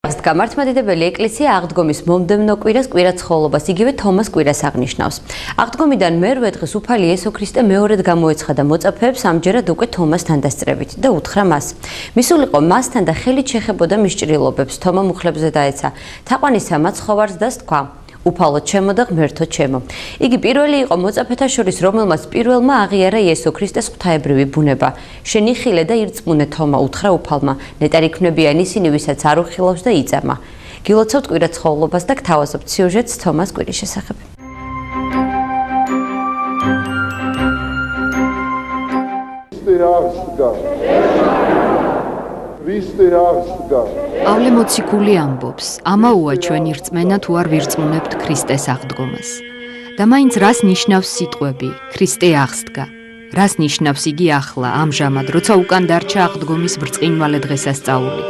გამართმადიდებელი ეკლესია აღდგომის მომდევნო კვირას კვირაცხოვლობას იგივე თომას კვირას აღნიშნავს. აღდგომიდან მერვე დღეს უფალი იესო ქრისტე მეორედ გამოეცხადა მოწაფეებს ამჯერად უკვე თომასთან დასწრებით და უთხრა მას. მისულიყო მასთან და ხელით შეხებოდა მის ჭრილობებს, თომა მუხლებზე დაეცა. თაყვანისა მაცხოვარს და თქვა: უფალო ჩემო და ღმერთო ჩემო. იგი პირველი იყო მოწაფეთა შორის, რომელმაც პირველმა აღიარა იესო ქრისტეს ღვთაებრივი ბუნება. შენი ხილე და ირწმუნე თომა, უთხრა უფალმა. ნეტარი ქმნებიან ისინი, ვისაც არ უხილავს და იწამა. გილოცავთ კვირაცხოვლობას და გთავაზობთ სიუჟეტს თომას კვირის შესახებ. პავლე მოციქული ამბობს, ამაოა ჩვენი რწმენა თუ არ ვირწმუნებთ ქრისტეს აღდგომას. და მაინც რას ნიშნავს სიტყვები ქრისტე აღსდგა? რას ნიშნავს იგი ახლა, ამჟამად, როცა უკან დარჩა აღდგომის ბრწყინვალე დღესასწაული,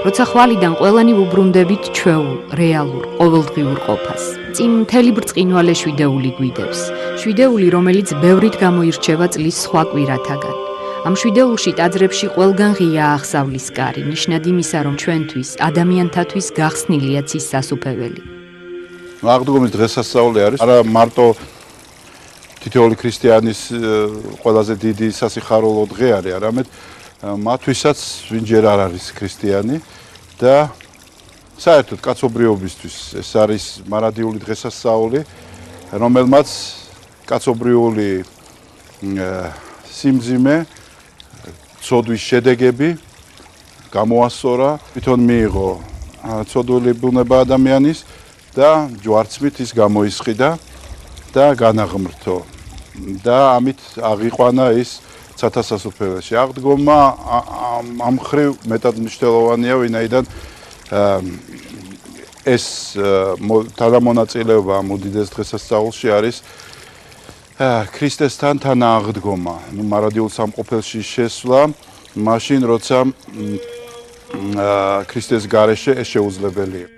როცა ხვალიდან ყველანი ვუბრუნდებით ჩვეულ, რეალურ, ყოველდღიურ ყოფას. წინ მთელი ბრწყინვალე შვიდეული გვიდევს, შვიდეული, რომელიც ბევრით გამოირჩევა წლის სხვა კვირათაგან. ამ შვიდეულში ტაძრებში ყველგან ღია აღსავლის კარი, ნიშნად იმისა, რომ ჩვენთვის, ადამიანთათვის გახსნილია ცის სასუფეველი. აღდგომის დღესასწაული არის არა მარტო თითოეული ქრისტიანის ყველაზე დიდი სასიხარულო დღე არის, არამედ მათთვისაც, ვინ ჯერ არ არის ქრისტიანი და საერთოდ კაცობრიობისთვის ეს არის მარადიული დღესასწაული, რომელმაც კაცობრიული სიმძიმე ცოდვის შედეგები გამოასწორა, თვითონ მიიღო ცოდვილი ბუნება ადამიანის და ჯვარცმით ის გამოისყიდა და განაღმრთო და ამით აღიყვანა ის ცათა სასუფეველში. აღდგომა ამ მხრივ მეტად მნიშვნელოვანია, ვინაიდან ეს თანამონაწილეობა ამ უდიდეს დღესასწაულში არის ქრისტესთან თანააღდგომა, მარადიულ სამყოფელში შესვლა, მაშინ როცა ქრისტეს გარეშე ეს შეუძლებელია.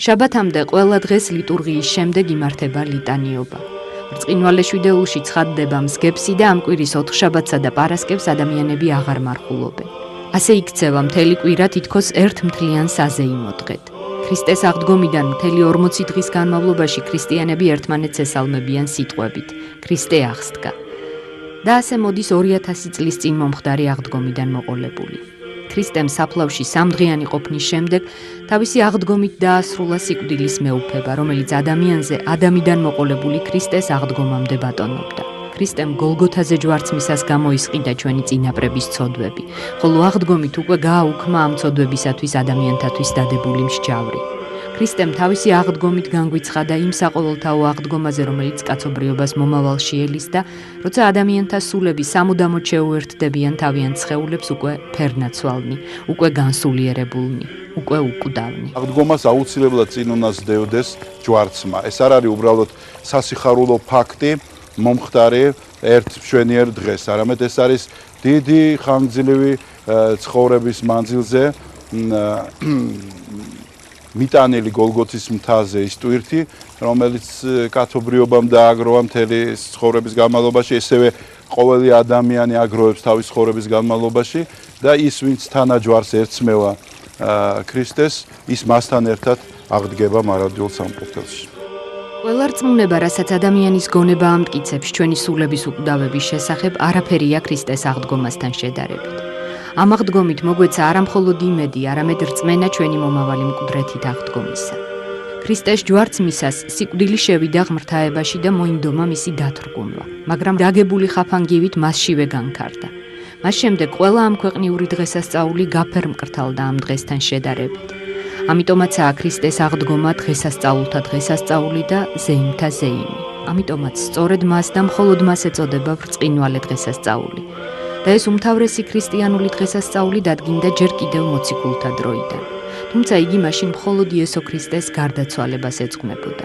შაბათამდე ყველა დღეს ლიტურგიის შემდეგ იმართება ლიტანიობა. ბრწყინვალე შვიდეულში ცხადდება მსგებსი და ამ კვირის ოთხშაბათსა და პარასკევს ადამიანები აღარ მარხულობენ. ასე იქცევა მთელი კვირა თითქოს ერთ მთლიან საზეიმო დღედ. ქრისტეს აღდგომიდან მთელი 40 დღის განმავლობაში ქრისტიანები ერთმანეთს ესალმებიან სიტყვებით: ქრისტე აღსდგა. და ასე მოდის 2000 წლის წინ მომხდარი აღდგომიდან მოყოლებული. ქრისტემ საფლავში სამდღიანი ყოფნის შემდეგ თავისი აღდგომით დაასრულა სიკვდილის მეუფება, რომელიც ადამიანზე ადამიდან მოყოლებული ქრისტეს აღდგომამდე ბატონობდა. ქრისტემ გოლგოთაზე ჯვარცმისას გამოისყიდა ჩვენი წინაპრების ცოდვები, ხოლო აღდგომით უკვე გააუქმა ამ ცოდვებისათვის ადამიანთათვის დადებული მსჯავრი. ქრისტემ თავისი აღდგომით განგვიცხადა იმ საყოველთაო აღდგომაზე, რომელიც კაცობრიობას მომავალში ელის და როცა ადამიანთა სულები სამუდამოდ შეუერთდებიან თავიანთ სხეულებს, უკვე ფერნაცვალნი, უკვე განსულიერებულნი, უკვე უკვდავნი. აღდგომას აუცილებლად წინ უნდა სდევდეს ჯვარცმა. ეს არ არის უბრალოდ სასიხარულო ფაქტი, მომხდარი ერთ მშვენიერ დღეს, არამედ ეს არის დიდი ხანგრძლივი ცხოვრების მანძილზე მიტანილი გოლგოთის მთაზე ის ტვირთი, რომელიც კაცობრიობამ დააგროვა მთელი ცხოვრების განმავლობაში, ესევე ყოველი ადამიანი აგროვებს თავის ცხოვრების განმავლობაში და ის, ვინც თანაჯვარს ერწმევა ქრისტეს, ის მასთან ერთად აღდგება მარადიულ სამყოფელში. ყველა რწმუნება, რასაც ადამიანის გონება ამტკიცებს ჩვენი სულების უკვდავების შესახებ, არაფერია ქრისტეს აღდგომასთან შედარებით. ამ აღდგომით მოგვეცა არა მხოლოდ იმედი, არამედ რწმენა ჩვენი მომავალი მკვდრეთით აღდგომისა. ქრისტეს ჯვარცმისას სიკვდილი შევიდა ღმრთაებაში და მოინდომა მისი დათრგუნვა, მაგრამ დაგებული ხაფანგივით მასშივე განქარდა. მას შემდეგ ყველა ამ ქვეყნიური დღესასწაული გაფერმკრთალდა ამ დღესთან შედარებით. ამიტომაცაა ქრისტეს აღდგომა დღესასწაულთა დღესასწაული და ზეიმთა ზეიმი. ამიტომაც სწორედ მას და მხოლოდ მას ეწოდება ბრწყინვალე დღესასწაული. და ეს უმთავრესი ქრისტიანული დღესასწაული დადგინდა ჯერ კიდევ მოციქულთა დროიდან. თუმცა იგი მაშინ მხოლოდ იესო ქრისტეს გარდაცვალებას ეძღვნებოდა.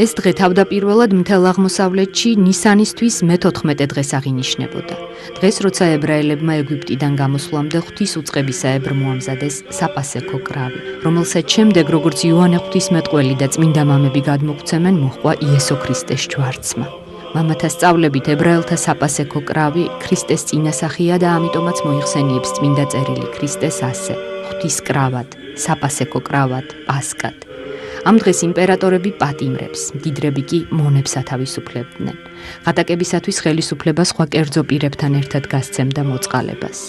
ეს დღე თავდაპირველად მთელ აღმოსავლეთში ნისანისთვის მე-14 დღეს აღინიშნებოდა. დღეს, როცა ებრაელებმა ეგვიპტიდან გამოსვლამდე ღვთის უწყებისაებრ მოამზადეს საპასექო კრავი, რომელსაც შემდეგ, როგორც იოანე ღვთისმეტყველი და წმინდა მამები გადმოგვცემენ, მოჰყვა იესო ქრისტეს ჯვარცმა. მამათა სწავლებით ებრაელთა საპასექო კრავი ქრისტეს წინასახია და ამიტომაც მოიხსენიებს წმინდა წერილი ქრისტეს ასე: ღვთის კრავად, საპასეკო კრავად, პასკად. ამ დღეს იმპერატორები პატიმრებს, მდიდრები კი მონებს ათავისუფლებდნენ. ღატაკებისათვის ხელისუფლება სხვა კერძო პირებთან ერთად გასცემდა მოწყალებას.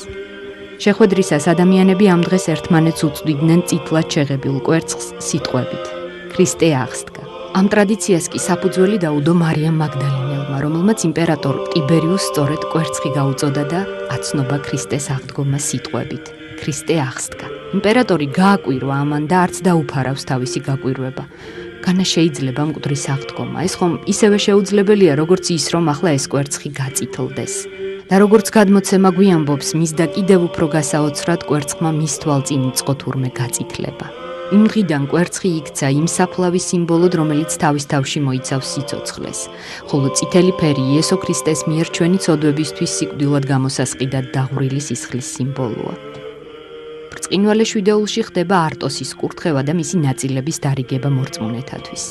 შეხვედრისას ადამიანები ამ დღეს ერთმანეთს უწვდიდნენ წითლად შეღებულ კვერცხს სიტყვებით: ქრისტე აღსდგა. ამ ტრადიციას კი საფუძველი დაუდო მარიამ მაგდალინელმა, რომელმაც იმპერატორ ტიბერიუს სწორედ კვერცხი გაუწოდა და აცნობა ქრისტეს აღდგომა სიტყვებით: ქრისტე აღსდგა. იმპერატორი გააკვირვა ამან და არც დაუფარავს თავისი გაკვირვება. განა შეიძლება მკვდრის აღდგომა. ეს ხომ ისევე შეუძლებელია, როგორც ის, რომ ახლა ეს კვერცხი გაწითლდეს. და როგორც გადმოცემა გვიამბობს, მის და კიდევ უფრო გასაოცრად კვერცხმა მის თვალწინ იწყო თურმე გაწითლება. იმ დღიდან კვერცხი იქცა იმ საფლავის სიმბოლოდ, რომელიც თავის თავში მოიცავს სიცოცხლეს, ხოლო წითელი ფერი იესო ქრისტეს მიერ ჩვენი ცოდვებისთვის სიკვდილად გამოსასყიდად დაღვრილი სისხლის სიმბოლოა. ბრწყინვალე შვიდეულში ხდება არტოსის კურთხევა და მისი ნაწილების დარიგება მორწმუნეთათვის.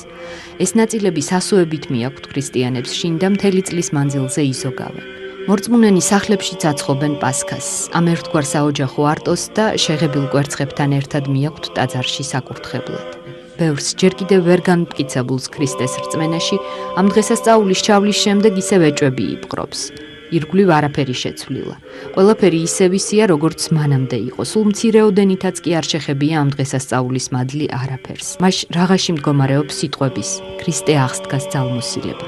ეს ნაწილები სასუებით მიაქვთ ქრისტიანებს შინ და მთელი წლის მანძილზე იზოგავენ. მორწმუნენი სახლებშიც აცხობენ პასქას. ამ ერთგვარ საოჯახო არტოს და შეღებილ კვერცხებთან ერთად მიაქვთ ტაძარში საკურთხებლად. ბევრს ჯერ კიდევ ვერ განმტკიცებულს ქრისტეს რწმენაში ამ დღესასწაულის ჩავლის შემდეგ ისევ ეჭვები იპყრობს. ირგვლივ არაფერი შეცვლილა. ყველაფერი ისევ ისეა, როგორც მანამდე იყო. სულ მცირეოდენითაც კი არ შეხებია ამ დღესასწაულის მადლი არაფერს. მაშ რაღაცში მდგომარეობს სიტყვების: ქრისტე აღსდგას ძალმოსილება.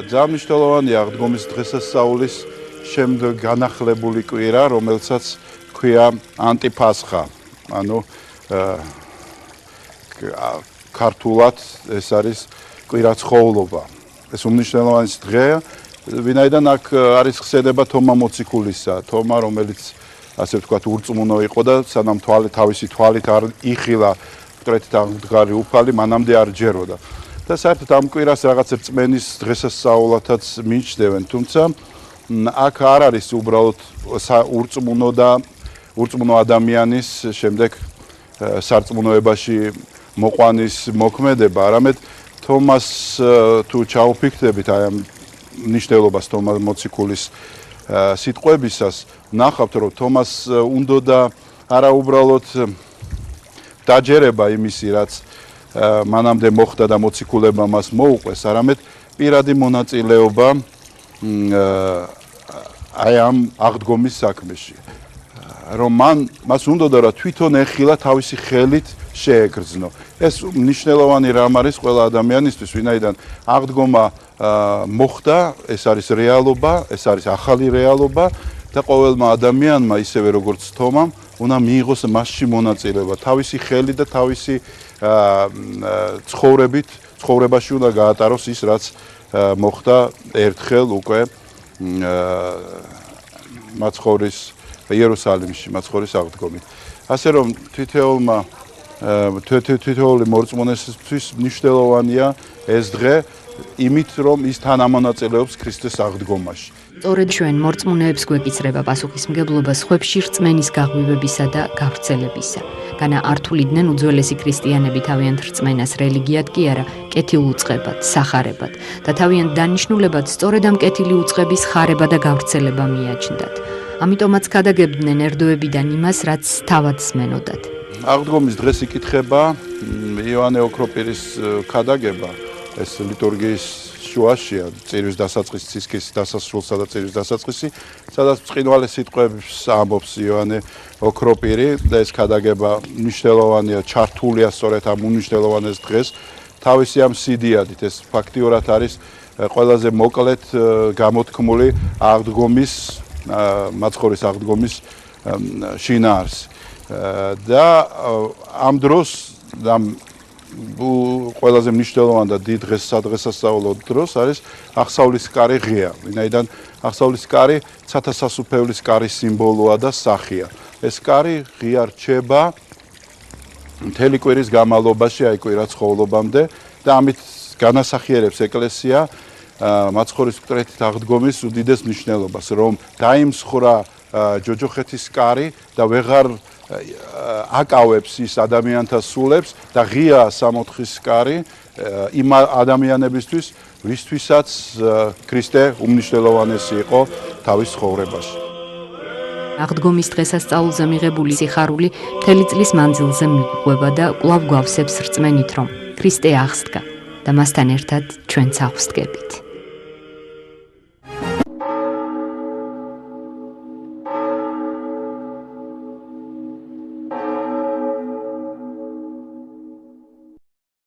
ძალიან მნიშვნელოვანია აღდგომის დღესასწაულის შემდეგ განახლებული კვირა, რომელსაც ქვია ანტიფასხა. ანუ ქართულად ეს არის კვირაცხოვლობა. ეს უმნიშვნელოვანესი დღეა, ვინაიდან აქ არის ხსენება თომა მოციქულისა. თომა, რომელიც ასე ვთქვათ, ურწმუნო იყო და სანამ თავისი თვალით არ იხილა მკვეთრით აღდგარი უფალი, მანამდე არ ჯეროდა. და საერთოდ ამ კვირას რაღაც რწმენის დღესასწაულათაც მიიჩნევენ, თუმცა აქ არ არის უბრალოდ ურწმუნო ადამიანის შემდეგ სარწმუნოებაში მოყვანის მოქმედება, არამედ თომას თუ ჩაუფიქრდებით აი ამ ნიშნულობას თომა მოციქულის სიტყვებისას, ნახავთ რომ თომას უნდოდა არა უბრალოდ დაჯერება იმისი, რაც მანამდე მოხდა და მოციქულებმა მას მოუყვეს, არამედ პირადი მონაწილეობა აი ამ აღდგომის საქმეში. რომ მას უნდოდა რა თვითონ ეხილა თავისი ხელით შეეგრძნო. ეს მნიშვნელოვანი რამ არის ყველა ადამიანისთვის, ვინაიდან აღდგომა მოხდა, ეს არის რეალობა, ეს არის ახალი რეალობა და ყოველმა ადამიანმა, ისევე როგორც თომამ, უნდა მიიღოს მასში მონაწილეობა, თავისი ხელით და თავისი ცხოვრებაში უნდა გაატაროს ის, რაც მოხდა ერთხელ უკვე მაცხოვრის იერუსალიმში, მაცხოვრის აღდგომით. ასე რომ თითოეული მორწმუნესთვის მნიშვნელოვანია ეს დღე, იმით რომ ის თანამონაწილეობს ქრისტეს აღდგომაში. სწორედ ჩვენ მორწმუნეებს გვეკიცრება პასუხისმგებლობა სხვებში რწმენის გაღვივებისა და გავრცელებისა. განა არ თuliდნენ უძველესი ქრისტიანები თავიანთ რწმენას რელიგიად კი არა, კეთილ უწყებად, სახარებად და თავიანთ დანიშნულებად სწორედ ამ კეთილი უწყების ხარება და გავრცელება მიაჩნდათ. ამიტომაც გადაგებდნენ ერდოებიდან იმას, რაც თავად სმენოდათ. აღდგომის დღეს იკითხება იოანე ოქროპირის ქადაგება, ეს ლიტურგიის შუაშია, წირვის დასაწყისი, ცისკრის დასასრულსა და წირვის დასაწყისი, სადაც ბრწყინვალე სიტყვებს ამბობს იოანე ოქროპირი და ეს ქადაგება მნიშვნელოვანია, ჩართულია სწორედ ამ უნიშნელოვანეს დღეს, თავისი ამ სიდიადით. ეს ფაქტიურად არის ყველაზე მოკლედ გამოთქმული აღდგომის, მაცხოვრის აღდგომის შინაარსი. და ამ დროს ყველაზე მნიშვნელოვანი და დიდ დღესასწაულო დროს არის აღსავლის კარი ღია, ვინაიდან აღსავლის კარი ცათასასუფეველის კარის სიმბოლოა და სახეა. ეს კარი ღია რჩება მთელი კვირის განმავლობაში, აი კვირაცხოვლობამდე და ამით განასახიერებს ეკლესია მაცხოვრის მკვეთრით აღდგომის უდიდეს მნიშვნელობას, რომ დაიმსხვრა ჯოჯოხეთის კარი და ვეღარ აკავებს ის ადამიანთა სულებს და ღია სამოთხის კარი იმ ადამიანებისთვის, ვისთვისაც ქრისტე უმნიშვნელოვანესი იყო თავის ცხოვრებაში. აღდგომის დღესასწაულზე მიღებული სიხარული მთელი წლის მანძილზე მიგვება და კვლავ გვავსებს რწმენით, რომ ქრისტე აღსდგა და მასთან ერთად ჩვენც აღსდგებით.